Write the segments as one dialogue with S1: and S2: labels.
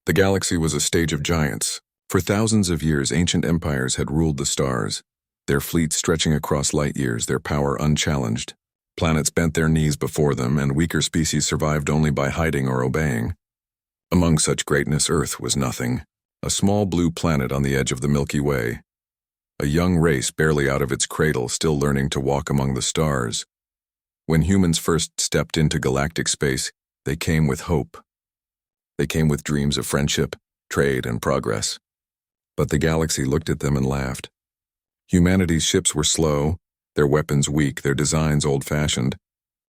S1: The galaxy was a stage of giants. For thousands of years, ancient empires had ruled the stars, their fleets stretching across light years, their power unchallenged. Planets bent their knees before them, and weaker species survived only by hiding or obeying. Among such greatness, Earth was nothing, a small blue planet on the edge of the Milky Way. A young race barely out of its cradle, still learning to walk among the stars. When humans first stepped into galactic space, they came with hope. They came with dreams of friendship, trade, and progress. But the galaxy looked at them and laughed. Humanity's ships were slow, their weapons weak, their designs old-fashioned.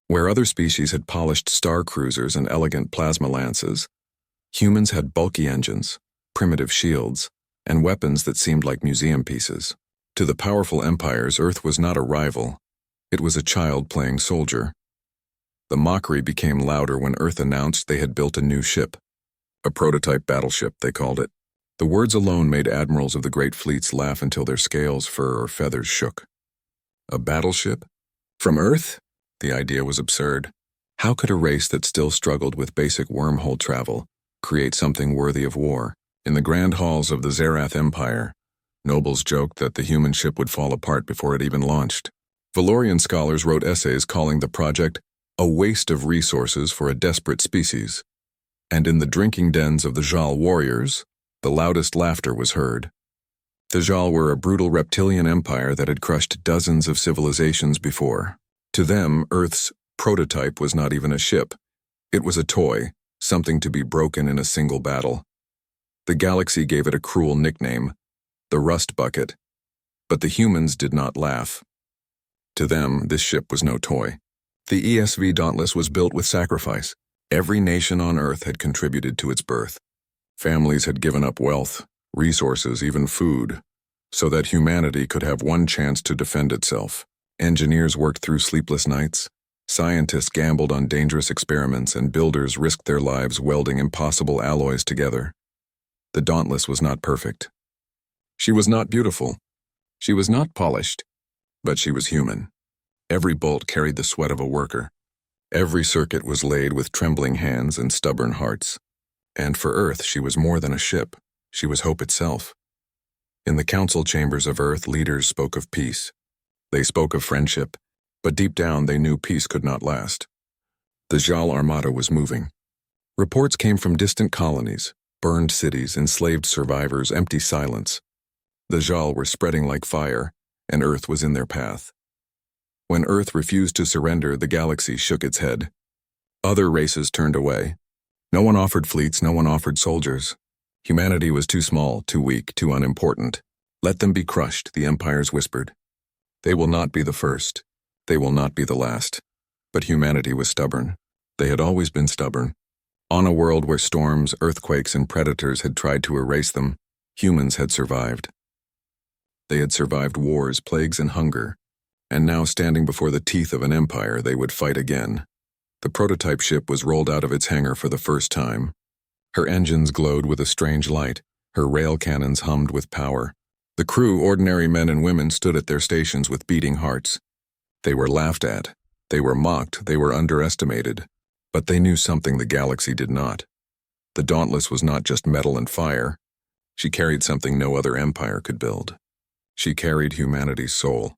S1: Where other species had polished star cruisers and elegant plasma lances, humans had bulky engines, primitive shields, and weapons that seemed like museum pieces. To the powerful empires, Earth was not a rival. It was a child playing soldier. The mockery became louder when Earth announced they had built a new ship. A prototype battleship, they called it. The words alone made admirals of the great fleets laugh until their scales, fur, or feathers shook. A battleship? From Earth? The idea was absurd. How could a race that still struggled with basic wormhole travel create something worthy of war? In the grand halls of the Zerath Empire, nobles joked that the human ship would fall apart before it even launched. Valorian scholars wrote essays calling the project a waste of resources for a desperate species. And in the drinking dens of the Jal warriors, the loudest laughter was heard. The Jal were a brutal reptilian empire that had crushed dozens of civilizations before. To them, Earth's prototype was not even a ship. It was a toy, something to be broken in a single battle. The galaxy gave it a cruel nickname, the Rust Bucket. But the humans did not laugh. To them, this ship was no toy. The ESV Dauntless was built with sacrifice. Every nation on Earth had contributed to its birth. Families had given up wealth, resources, even food, so that humanity could have one chance to defend itself. Engineers worked through sleepless nights, scientists gambled on dangerous experiments, and builders risked their lives welding impossible alloys together. The Dauntless was not perfect. She was not beautiful. She was not polished, but she was human. Every bolt carried the sweat of a worker. Every circuit was laid with trembling hands and stubborn hearts. And for Earth, she was more than a ship. She was hope itself. In the council chambers of Earth, leaders spoke of peace. They spoke of friendship, but deep down they knew peace could not last. The Jal Armada was moving. Reports came from distant colonies, burned cities, enslaved survivors, empty silence. The Jal were spreading like fire, and Earth was in their path. When Earth refused to surrender, the galaxy shook its head. Other races turned away. No one offered fleets, no one offered soldiers. Humanity was too small, too weak, too unimportant. Let them be crushed, the empires whispered. They will not be the first. They will not be the last. But humanity was stubborn. They had always been stubborn. On a world where storms, earthquakes, and predators had tried to erase them, humans had survived. They had survived wars, plagues, and hunger. And now, standing before the teeth of an empire, they would fight again. The prototype ship was rolled out of its hangar for the first time. Her engines glowed with a strange light. Her rail cannons hummed with power. The crew, ordinary men and women, stood at their stations with beating hearts. They were laughed at. They were mocked. They were underestimated. But they knew something the galaxy did not. The Dauntless was not just metal and fire. She carried something no other empire could build. She carried humanity's soul.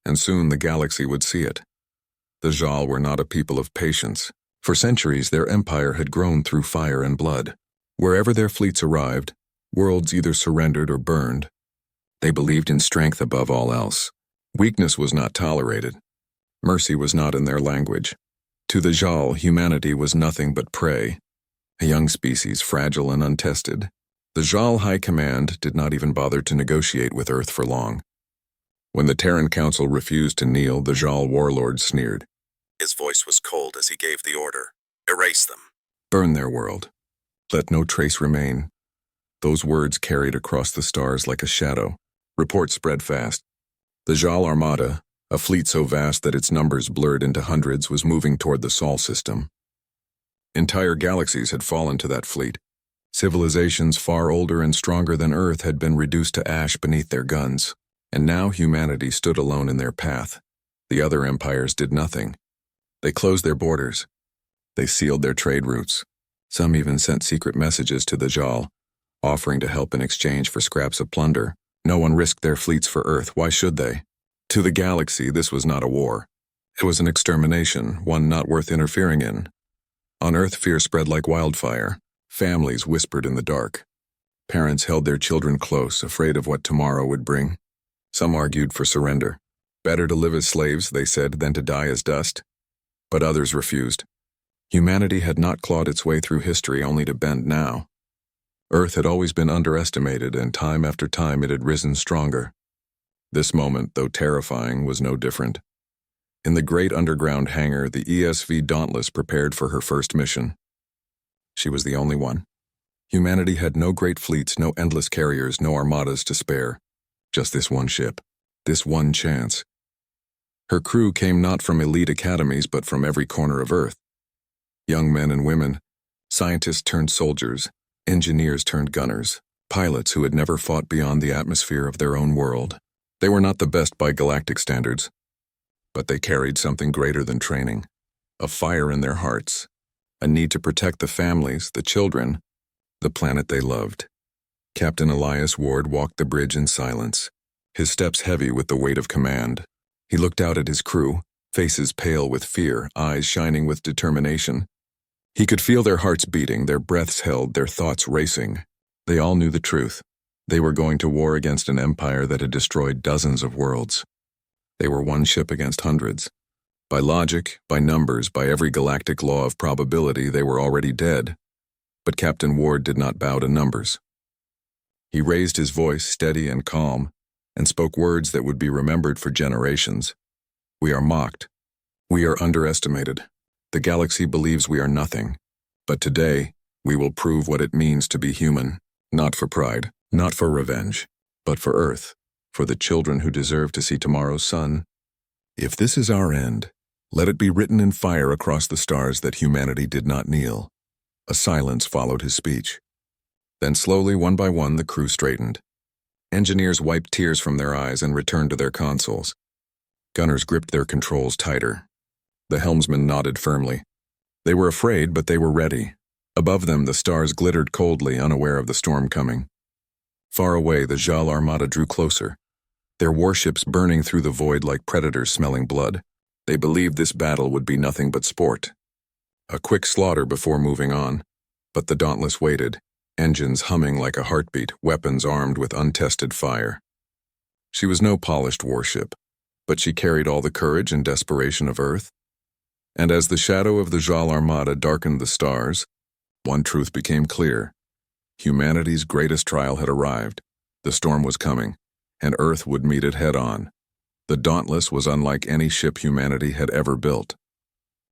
S1: And soon the galaxy would see it. The Jal were not a people of patience. For centuries, their empire had grown through fire and blood. Wherever their fleets arrived, worlds either surrendered or burned. They believed in strength above all else. Weakness was not tolerated. Mercy was not in their language. To the Jal, humanity was nothing but prey, a young species, fragile and untested. The Jal High Command did not even bother to negotiate with Earth for long. When the Terran Council refused to kneel, the Jal warlord sneered. His voice was cold as he gave the order. Erase them. Burn their world. Let no trace remain. Those words carried across the stars like a shadow. Reports spread fast. The Jal Armada, a fleet so vast that its numbers blurred into hundreds, was moving toward the Sol system. Entire galaxies had fallen to that fleet. Civilizations far older and stronger than Earth had been reduced to ash beneath their guns. And now humanity stood alone in their path. The other empires did nothing. They closed their borders. They sealed their trade routes. Some even sent secret messages to the Jal, offering to help in exchange for scraps of plunder. No one risked their fleets for Earth, why should they? To the galaxy, this was not a war. It was an extermination, one not worth interfering in. On Earth, fear spread like wildfire. Families whispered in the dark. Parents held their children close, afraid of what tomorrow would bring. Some argued for surrender. Better to live as slaves, they said, than to die as dust. But others refused. Humanity had not clawed its way through history only to bend now. Earth had always been underestimated, and time after time it had risen stronger. This moment, though terrifying, was no different. In the great underground hangar, the ESV Dauntless prepared for her first mission. She was the only one. Humanity had no great fleets, no endless carriers, no armadas to spare. Just this one ship, this one chance. Her crew came not from elite academies, but from every corner of Earth. Young men and women, scientists turned soldiers, engineers turned gunners, pilots who had never fought beyond the atmosphere of their own world. They were not the best by galactic standards, but they carried something greater than training, a fire in their hearts, a need to protect the families, the children, the planet they loved. Captain Elias Ward walked the bridge in silence, his steps heavy with the weight of command. He looked out at his crew, faces pale with fear, eyes shining with determination. He could feel their hearts beating, their breaths held, their thoughts racing. They all knew the truth. They were going to war against an empire that had destroyed dozens of worlds. They were one ship against hundreds. By logic, by numbers, by every galactic law of probability, they were already dead. But Captain Ward did not bow to numbers. He raised his voice, steady and calm, and spoke words that would be remembered for generations. We are mocked. We are underestimated. The galaxy believes we are nothing. But today, we will prove what it means to be human, not for pride, not for revenge, but for Earth, for the children who deserve to see tomorrow's sun. If this is our end, let it be written in fire across the stars that humanity did not kneel. A silence followed his speech. Then slowly, one by one, the crew straightened. Engineers wiped tears from their eyes and returned to their consoles. Gunners gripped their controls tighter. The helmsmen nodded firmly. They were afraid, but they were ready. Above them, the stars glittered coldly, unaware of the storm coming. Far away, the Jal Armada drew closer, their warships burning through the void like predators smelling blood. They believed this battle would be nothing but sport. A quick slaughter before moving on. But the Dauntless waited, engines humming like a heartbeat, weapons armed with untested fire. She was no polished warship, but she carried all the courage and desperation of Earth. And as the shadow of the Jal Armada darkened the stars, one truth became clear. Humanity's greatest trial had arrived. The storm was coming, and Earth would meet it head-on. The Dauntless was unlike any ship humanity had ever built.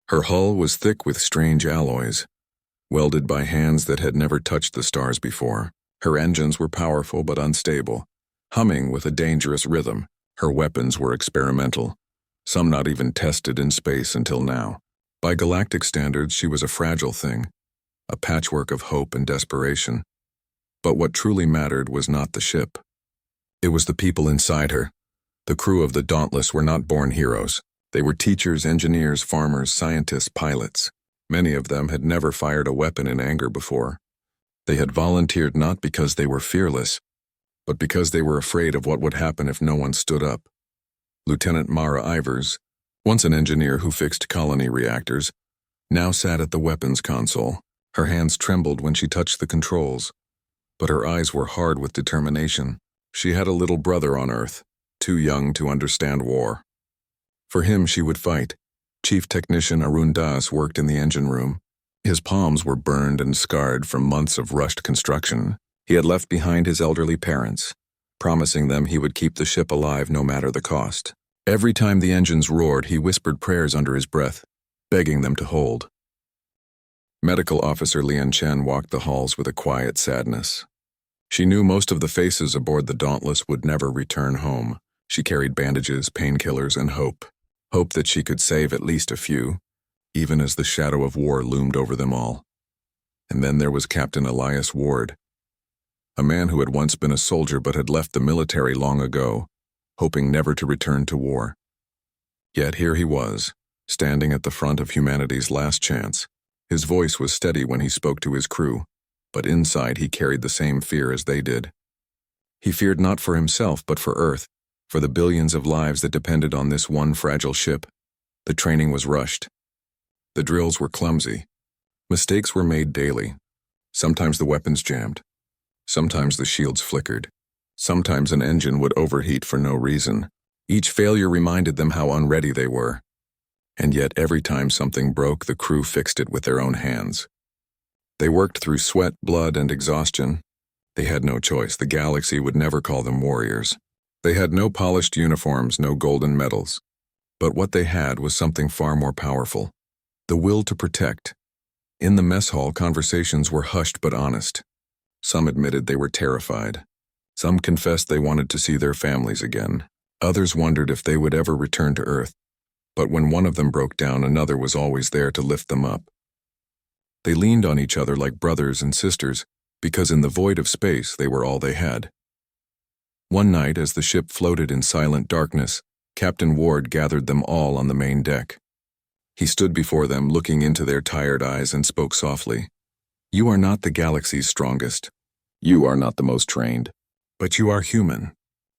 S1: Her hull was thick with strange alloys, welded by hands that had never touched the stars before. Her engines were powerful but unstable, humming with a dangerous rhythm. Her weapons were experimental, some not even tested in space until now. By galactic standards, she was a fragile thing, a patchwork of hope and desperation. But what truly mattered was not the ship. It was the people inside her. The crew of the Dauntless were not born heroes. They were teachers, engineers, farmers, scientists, pilots. Many of them had never fired a weapon in anger before. They had volunteered not because they were fearless, but because they were afraid of what would happen if no one stood up. Lieutenant Mara Ivers, once an engineer who fixed colony reactors, now sat at the weapons console. Her hands trembled when she touched the controls, but her eyes were hard with determination. She had a little brother on Earth, too young to understand war. For him, she would fight. Chief Technician Arun Das worked in the engine room. His palms were burned and scarred from months of rushed construction. He had left behind his elderly parents, promising them he would keep the ship alive no matter the cost. Every time the engines roared, he whispered prayers under his breath, begging them to hold. Medical Officer Lian Chen walked the halls with a quiet sadness. She knew most of the faces aboard the Dauntless would never return home. She carried bandages, painkillers, and hope. Hope that she could save at least a few, even as the shadow of war loomed over them all. And then there was Captain Elias Ward, a man who had once been a soldier but had left the military long ago, hoping never to return to war. Yet here he was, standing at the front of humanity's last chance. His voice was steady when he spoke to his crew, but inside he carried the same fear as they did. He feared not for himself but for Earth, for the billions of lives that depended on this one fragile ship. The training was rushed. The drills were clumsy. Mistakes were made daily. Sometimes the weapons jammed. Sometimes the shields flickered. Sometimes an engine would overheat for no reason. Each failure reminded them how unready they were. And yet every time something broke, the crew fixed it with their own hands. They worked through sweat, blood, and exhaustion. They had no choice. The galaxy would never call them warriors. They had no polished uniforms, no golden medals. But what they had was something far more powerful: the will to protect. In the mess hall, conversations were hushed but honest. Some admitted they were terrified. Some confessed they wanted to see their families again. Others wondered if they would ever return to Earth. But when one of them broke down, another was always there to lift them up. They leaned on each other like brothers and sisters, because in the void of space they were all they had. One night, as the ship floated in silent darkness, Captain Ward gathered them all on the main deck. He stood before them, looking into their tired eyes, and spoke softly. "You are not the galaxy's strongest. You are not the most trained. But you are human.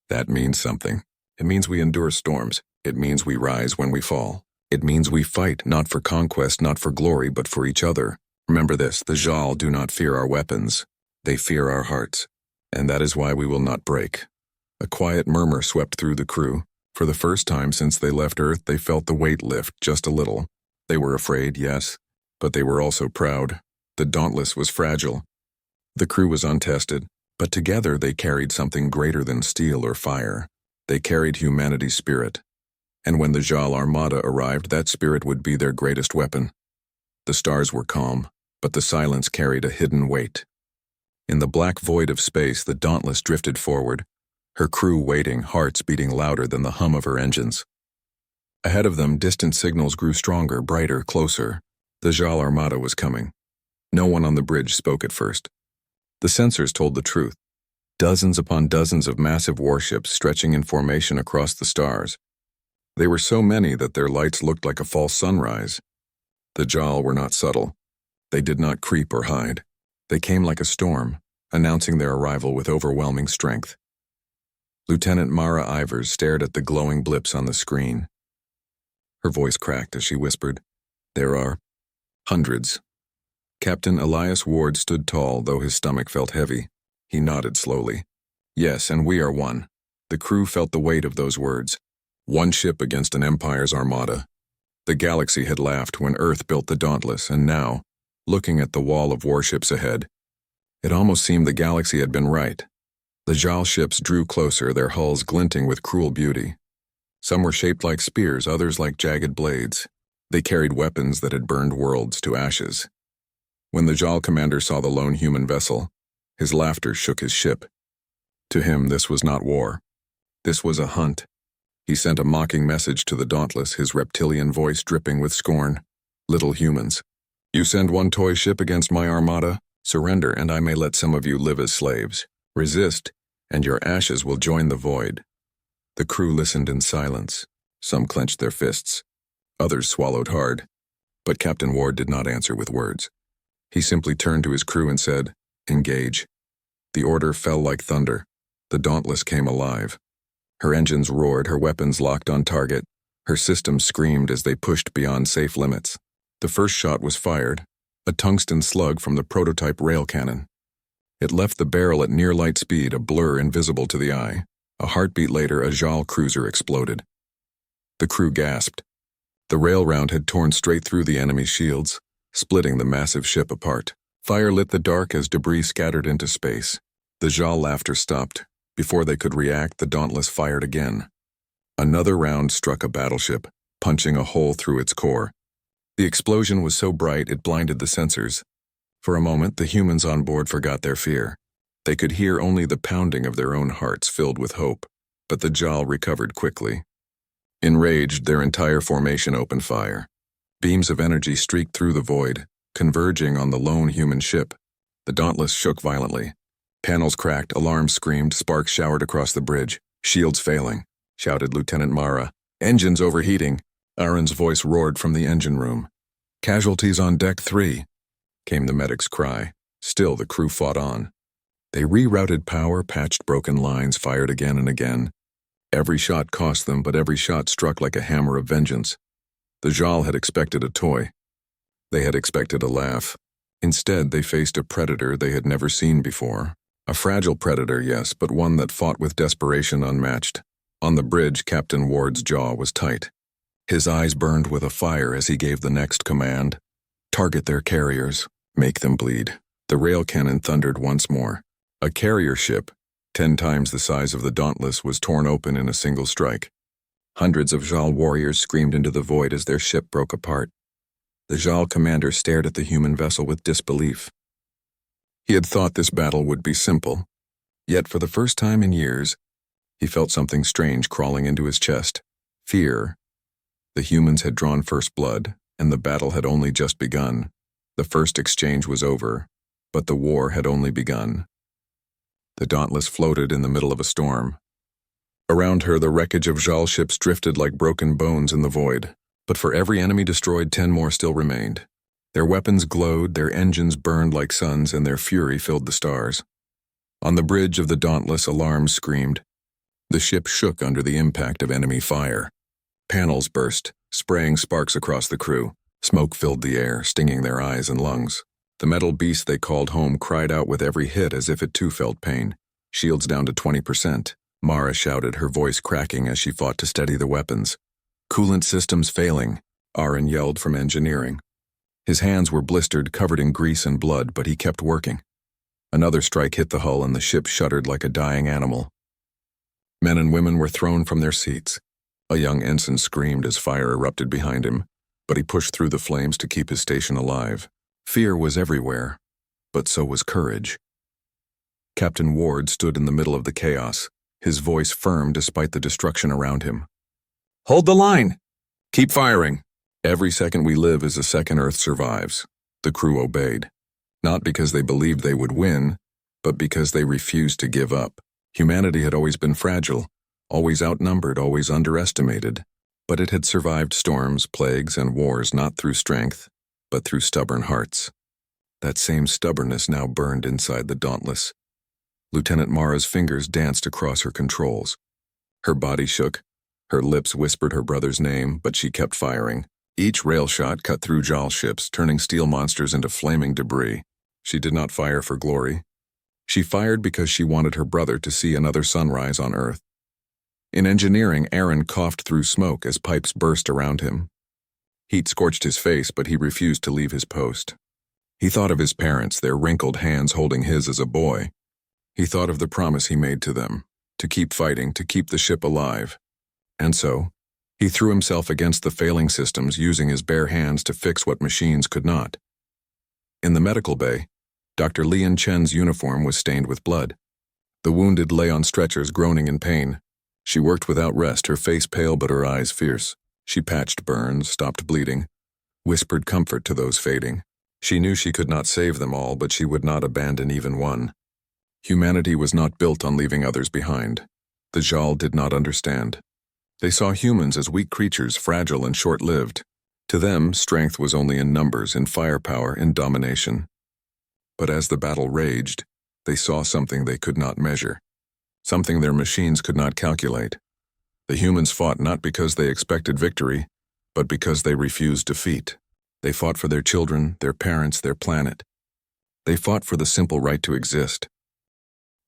S1: That means something. It means we endure storms. It means we rise when we fall. It means we fight, not for conquest, not for glory, but for each other. Remember this: the Jal do not fear our weapons. They fear our hearts. And that is why we will not break." A quiet murmur swept through the crew. For the first time since they left Earth, they felt the weight lift just a little. They were afraid, yes, but they were also proud. The Dauntless was fragile. The crew was untested, but together they carried something greater than steel or fire. They carried humanity's spirit. And when the Jal Armada arrived, that spirit would be their greatest weapon. The stars were calm, but the silence carried a hidden weight. In the black void of space, the Dauntless drifted forward, her crew waiting, hearts beating louder than the hum of her engines. Ahead of them, distant signals grew stronger, brighter, closer. The Jal Armada was coming. No one on the bridge spoke at first. The sensors told the truth. Dozens upon dozens of massive warships stretching in formation across the stars. They were so many that their lights looked like a false sunrise. The Jal were not subtle. They did not creep or hide. They came like a storm, announcing their arrival with overwhelming strength. Lieutenant Mara Ivers stared at the glowing blips on the screen. Her voice cracked as she whispered, "There are hundreds." Captain Elias Ward stood tall, though his stomach felt heavy. He nodded slowly. "Yes, and we are one." The crew felt the weight of those words. One ship against an empire's armada. The galaxy had laughed when Earth built the Dauntless, and now, looking at the wall of warships ahead, it almost seemed the galaxy had been right. The Jal ships drew closer, their hulls glinting with cruel beauty. Some were shaped like spears, others like jagged blades. They carried weapons that had burned worlds to ashes. When the Jal commander saw the lone human vessel, his laughter shook his ship. To him, this was not war. This was a hunt. He sent a mocking message to the Dauntless, his reptilian voice dripping with scorn. "Little humans, you send one toy ship against my armada? Surrender, and I may let some of you live as slaves. Resist, and your ashes will join the void." The crew listened in silence. Some clenched their fists. Others swallowed hard. But Captain Ward did not answer with words. He simply turned to his crew and said, "Engage." The order fell like thunder. The Dauntless came alive. Her engines roared, her weapons locked on target. Her systems screamed as they pushed beyond safe limits. The first shot was fired, a tungsten slug from the prototype rail cannon. It left the barrel at near light speed, a blur invisible to the eye. A heartbeat later, a Jal cruiser exploded. The crew gasped. The rail round had torn straight through the enemy's shields, splitting the massive ship apart. Fire lit the dark as debris scattered into space. The Jal laughter stopped. Before they could react, the Dauntless fired again. Another round struck a battleship, punching a hole through its core. The explosion was so bright it blinded the sensors. For a moment, the humans on board forgot their fear. They could hear only the pounding of their own hearts filled with hope, but the Jal recovered quickly. Enraged, their entire formation opened fire. Beams of energy streaked through the void, converging on the lone human ship. The Dauntless shook violently. Panels cracked, alarms screamed, sparks showered across the bridge. "Shields failing," shouted Lieutenant Mara. "Engines overheating." Aaron's voice roared from the engine room. "Casualties on deck 3, came the medic's cry. Still, the crew fought on. They rerouted power, patched broken lines, fired again and again. Every shot cost them, but every shot struck like a hammer of vengeance. The Jal had expected a toy. They had expected a laugh. Instead, they faced a predator they had never seen before. A fragile predator, yes, but one that fought with desperation unmatched. On the bridge, Captain Ward's jaw was tight. His eyes burned with a fire as he gave the next command. "Target their carriers. Make them bleed." The rail cannon thundered once more. A carrier ship, 10 times the size of the Dauntless, was torn open in a single strike. Hundreds of Jal warriors screamed into the void as their ship broke apart. The Jal commander stared at the human vessel with disbelief. He had thought this battle would be simple, yet for the first time in years, he felt something strange crawling into his chest. Fear. The humans had drawn first blood, and the battle had only just begun. The first exchange was over, but the war had only begun. The Dauntless floated in the middle of a storm. Around her, the wreckage of Jal ships drifted like broken bones in the void. But for every enemy destroyed, 10 more still remained. Their weapons glowed, their engines burned like suns, and their fury filled the stars. On the bridge of the Dauntless, alarms screamed. The ship shook under the impact of enemy fire. Panels burst, spraying sparks across the crew. Smoke filled the air, stinging their eyes and lungs. The metal beast they called home cried out with every hit as if it too felt pain. "Shields down to 20%. Mara shouted, her voice cracking as she fought to steady the weapons. "Coolant systems failing," Aaron yelled from engineering. His hands were blistered, covered in grease and blood, but he kept working. Another strike hit the hull and the ship shuddered like a dying animal. Men and women were thrown from their seats. A young ensign screamed as fire erupted behind him, but he pushed through the flames to keep his station alive. Fear was everywhere, but so was courage. Captain Ward stood in the middle of the chaos, his voice firm despite the destruction around him. "Hold the line! Keep firing! Every second we live is a second Earth survives." The crew obeyed, not because they believed they would win, but because they refused to give up. Humanity had always been fragile, always outnumbered, always underestimated, but it had survived storms, plagues, and wars not through strength, but through stubborn hearts. That same stubbornness now burned inside the Dauntless. Lieutenant Mara's fingers danced across her controls. Her body shook, her lips whispered her brother's name, but she kept firing. Each rail shot cut through Jal ships, turning steel monsters into flaming debris. She did not fire for glory. She fired because she wanted her brother to see another sunrise on Earth. In engineering, Aaron coughed through smoke as pipes burst around him. Heat scorched his face, but he refused to leave his post. He thought of his parents, their wrinkled hands holding his as a boy. He thought of the promise he made to them, to keep fighting, to keep the ship alive. And so, he threw himself against the failing systems, using his bare hands to fix what machines could not. In the medical bay, Dr. Lian Chen's uniform was stained with blood. The wounded lay on stretchers, groaning in pain. She worked without rest, her face pale but her eyes fierce. She patched burns, stopped bleeding, whispered comfort to those fading. She knew she could not save them all, but she would not abandon even one. Humanity was not built on leaving others behind. The Jal did not understand. They saw humans as weak creatures, fragile and short-lived. To them, strength was only in numbers, in firepower, in domination. But as the battle raged, they saw something they could not measure, something their machines could not calculate. The humans fought not because they expected victory, but because they refused defeat. They fought for their children, their parents, their planet. They fought for the simple right to exist.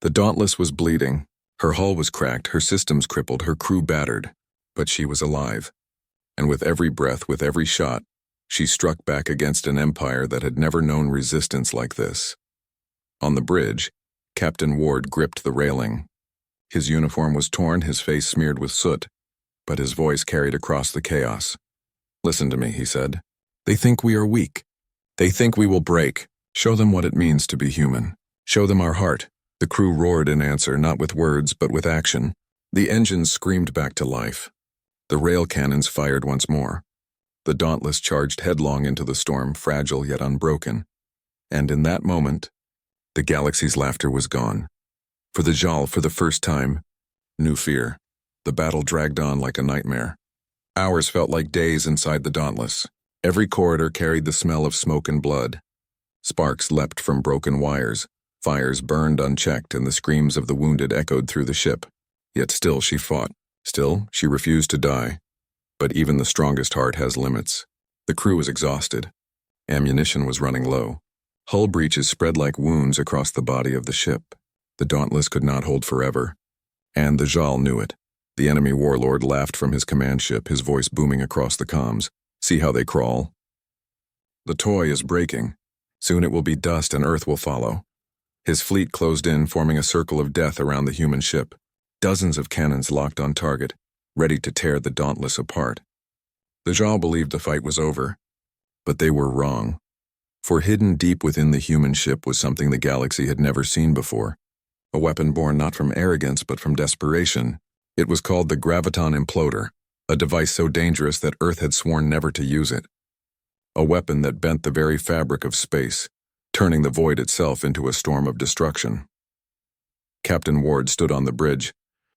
S1: The Dauntless was bleeding. Her hull was cracked, her systems crippled, her crew battered. But she was alive. And with every breath, with every shot, she struck back against an empire that had never known resistance like this. On the bridge, Captain Ward gripped the railing. His uniform was torn, his face smeared with soot, but his voice carried across the chaos. "Listen to me," he said. "They think we are weak. They think we will break. Show them what it means to be human. Show them our heart." The crew roared in answer, not with words, but with action. The engines screamed back to life. The rail cannons fired once more. The Dauntless charged headlong into the storm, fragile yet unbroken. And in that moment, the galaxy's laughter was gone. For the Jal, for the first time, knew fear. The battle dragged on like a nightmare. Hours felt like days inside the Dauntless. Every corridor carried the smell of smoke and blood. Sparks leapt from broken wires, fires burned unchecked, and the screams of the wounded echoed through the ship. Yet still she fought. Still, she refused to die. But even the strongest heart has limits. The crew was exhausted. Ammunition was running low. Hull breaches spread like wounds across the body of the ship. The Dauntless could not hold forever. And the Jal knew it. The enemy warlord laughed from his command ship, his voice booming across the comms. See how they crawl? The toy is breaking. Soon it will be dust and Earth will follow. His fleet closed in, forming a circle of death around the human ship. Dozens of cannons locked on target, ready to tear the Dauntless apart. The Jal believed the fight was over. But they were wrong. For hidden deep within the human ship was something the galaxy had never seen before. A weapon born not from arrogance but from desperation. It was called the Graviton Imploder, a device so dangerous that Earth had sworn never to use it. A weapon that bent the very fabric of space, turning the void itself into a storm of destruction. Captain Ward stood on the bridge,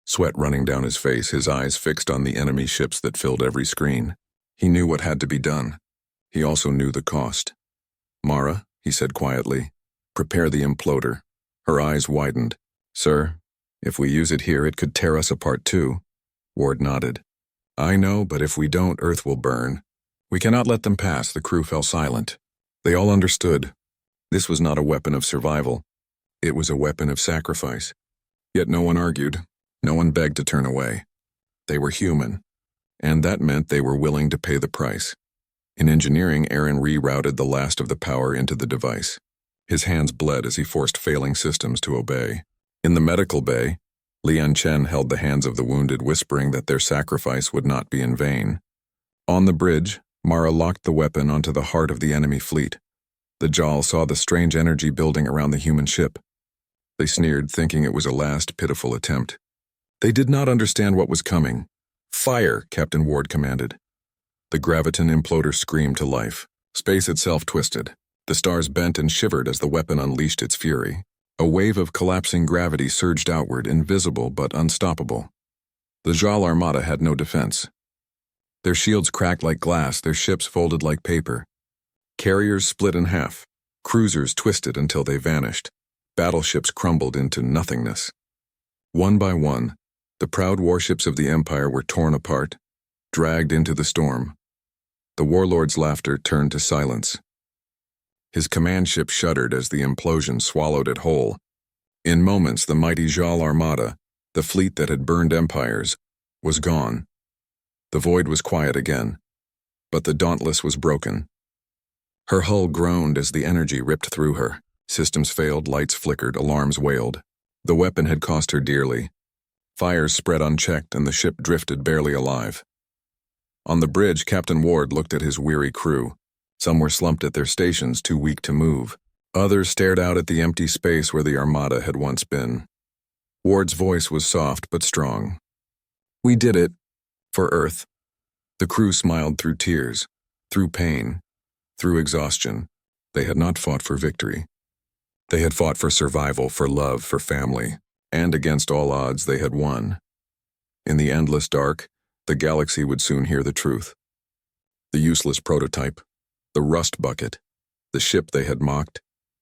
S1: sweat running down his face, his eyes fixed on the enemy ships that filled every screen. He knew what had to be done. He also knew the cost. "Mara," he said quietly, "prepare the imploder." Her eyes widened. "Sir, if we use it here, it could tear us apart too." Ward nodded. "I know, but if we don't, Earth will burn. We cannot let them pass." The crew fell silent. They all understood. This was not a weapon of survival. It was a weapon of sacrifice. Yet no one argued. No one begged to turn away. They were human, and that meant they were willing to pay the price. In engineering, Aaron rerouted the last of the power into the device. His hands bled as he forced failing systems to obey. In the medical bay, Lian Chen held the hands of the wounded, whispering that their sacrifice would not be in vain. On the bridge, Mara locked the weapon onto the heart of the enemy fleet. The Jal saw the strange energy building around the human ship. They sneered, thinking it was a last pitiful attempt. They did not understand what was coming. "Fire!" Captain Ward commanded. The Graviton Imploder screamed to life. Space itself twisted. The stars bent and shivered as the weapon unleashed its fury. A wave of collapsing gravity surged outward, invisible but unstoppable. The Jal Armada had no defense. Their shields cracked like glass, their ships folded like paper. Carriers split in half. Cruisers twisted until they vanished. Battleships crumbled into nothingness. One by one, the proud warships of the Empire were torn apart, dragged into the storm. The warlord's laughter turned to silence. His command ship shuddered as the implosion swallowed it whole. In moments, the mighty Jal Armada, the fleet that had burned empires, was gone. The void was quiet again, but the Dauntless was broken. Her hull groaned as the energy ripped through her. Systems failed, lights flickered, alarms wailed. The weapon had cost her dearly. Fires spread unchecked, and the ship drifted barely alive. On the bridge, Captain Ward looked at his weary crew. Some were slumped at their stations, too weak to move. Others stared out at the empty space where the Armada had once been. Ward's voice was soft but strong. "We did it. For Earth." The crew smiled through tears, through pain, through exhaustion. They had not fought for victory. They had fought for survival, for love, for family, and against all odds they had won. In the endless dark, the galaxy would soon hear the truth. The useless prototype, the rust bucket, the ship they had mocked,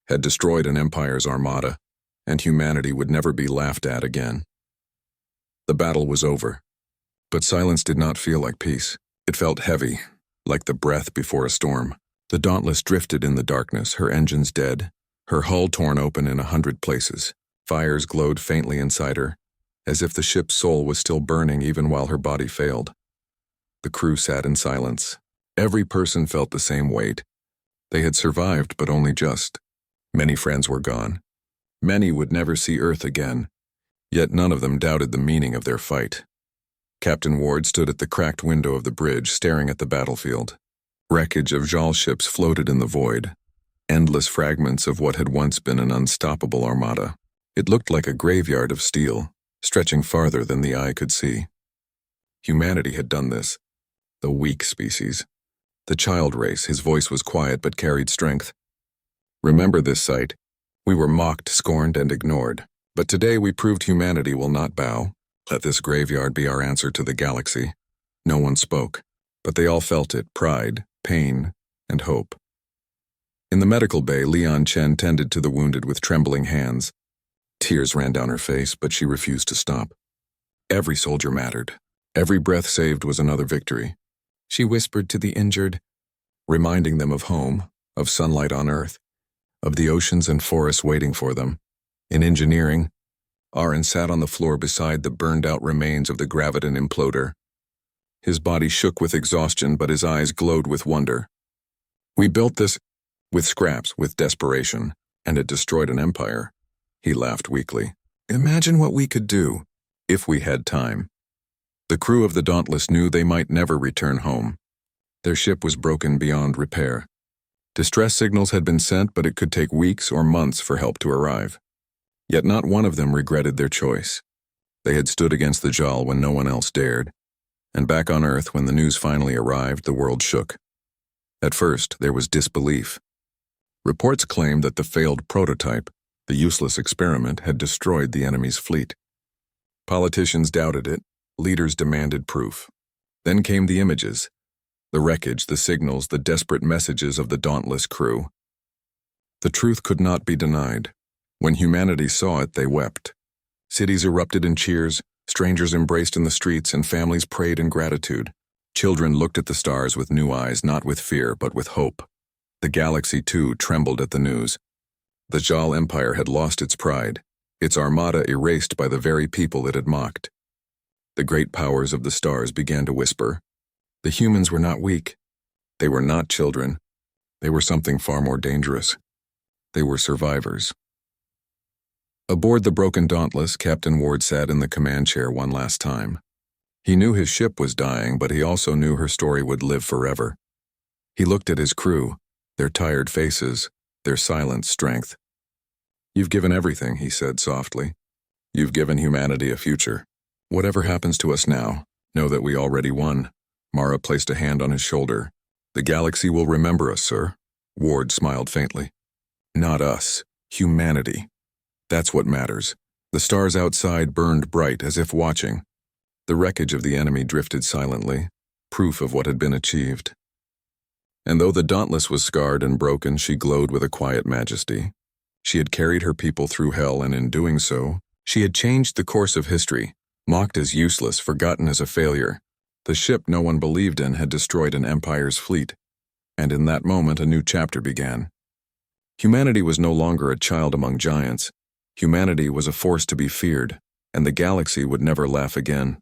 S1: had destroyed an empire's armada, and humanity would never be laughed at again. The battle was over, but silence did not feel like peace. It felt heavy, like the breath before a storm. The Dauntless drifted in the darkness, her engines dead, her hull torn open in 100 places. Fires glowed faintly inside her, as if the ship's soul was still burning even while her body failed. The crew sat in silence. Every person felt the same weight. They had survived, but only just. Many friends were gone. Many would never see Earth again, yet none of them doubted the meaning of their fight. Captain Ward stood at the cracked window of the bridge, staring at the battlefield. Wreckage of Jal ships floated in the void, endless fragments of what had once been an unstoppable armada. It looked like a graveyard of steel, stretching farther than the eye could see. Humanity had done this, the weak species. The child race, his voice was quiet but carried strength. Remember this sight. We were mocked, scorned, and ignored. But today we proved humanity will not bow. Let this graveyard be our answer to the galaxy. No one spoke, but they all felt it, pride, pain, and hope. In the medical bay, Leon Chen tended to the wounded with trembling hands. Tears ran down her face, but she refused to stop. Every soldier mattered. Every breath saved was another victory. She whispered to the injured, reminding them of home, of sunlight on Earth, of the oceans and forests waiting for them. In engineering, Aaron sat on the floor beside the burned-out remains of the Graviton imploder. His body shook with exhaustion, but his eyes glowed with wonder. We built this with scraps, with desperation, and it destroyed an empire. He laughed weakly. Imagine what we could do, if we had time. The crew of the Dauntless knew they might never return home. Their ship was broken beyond repair. Distress signals had been sent, but it could take weeks or months for help to arrive. Yet not one of them regretted their choice. They had stood against the Jal when no one else dared, and back on Earth when the news finally arrived, the world shook. At first, there was disbelief. Reports claimed that the failed prototype, the useless experiment, had destroyed the enemy's fleet. Politicians doubted it, leaders demanded proof. Then came the images, the wreckage, the signals, the desperate messages of the dauntless crew. The truth could not be denied. When humanity saw it, they wept. Cities erupted in cheers, strangers embraced in the streets, and families prayed in gratitude. Children looked at the stars with new eyes, not with fear, but with hope. The galaxy, too, trembled at the news. The Jal Empire had lost its pride, its armada erased by the very people it had mocked. The great powers of the stars began to whisper. The humans were not weak. They were not children. They were something far more dangerous. They were survivors. Aboard the broken Dauntless, Captain Ward sat in the command chair one last time. He knew his ship was dying, but he also knew her story would live forever. He looked at his crew, their tired faces, their silent strength. You've given everything, he said softly. You've given humanity a future. Whatever happens to us now, know that we already won. Mara placed a hand on his shoulder. The galaxy will remember us, sir. Ward smiled faintly. Not us, humanity. That's what matters. The stars outside burned bright as if watching. The wreckage of the enemy drifted silently, proof of what had been achieved. And though the Dauntless was scarred and broken, she glowed with a quiet majesty. She had carried her people through hell, and in doing so, she had changed the course of history. Mocked as useless, forgotten as a failure, the ship no one believed in had destroyed an empire's fleet. And in that moment, a new chapter began. Humanity was no longer a child among giants. Humanity was a force to be feared, and the galaxy would never laugh again.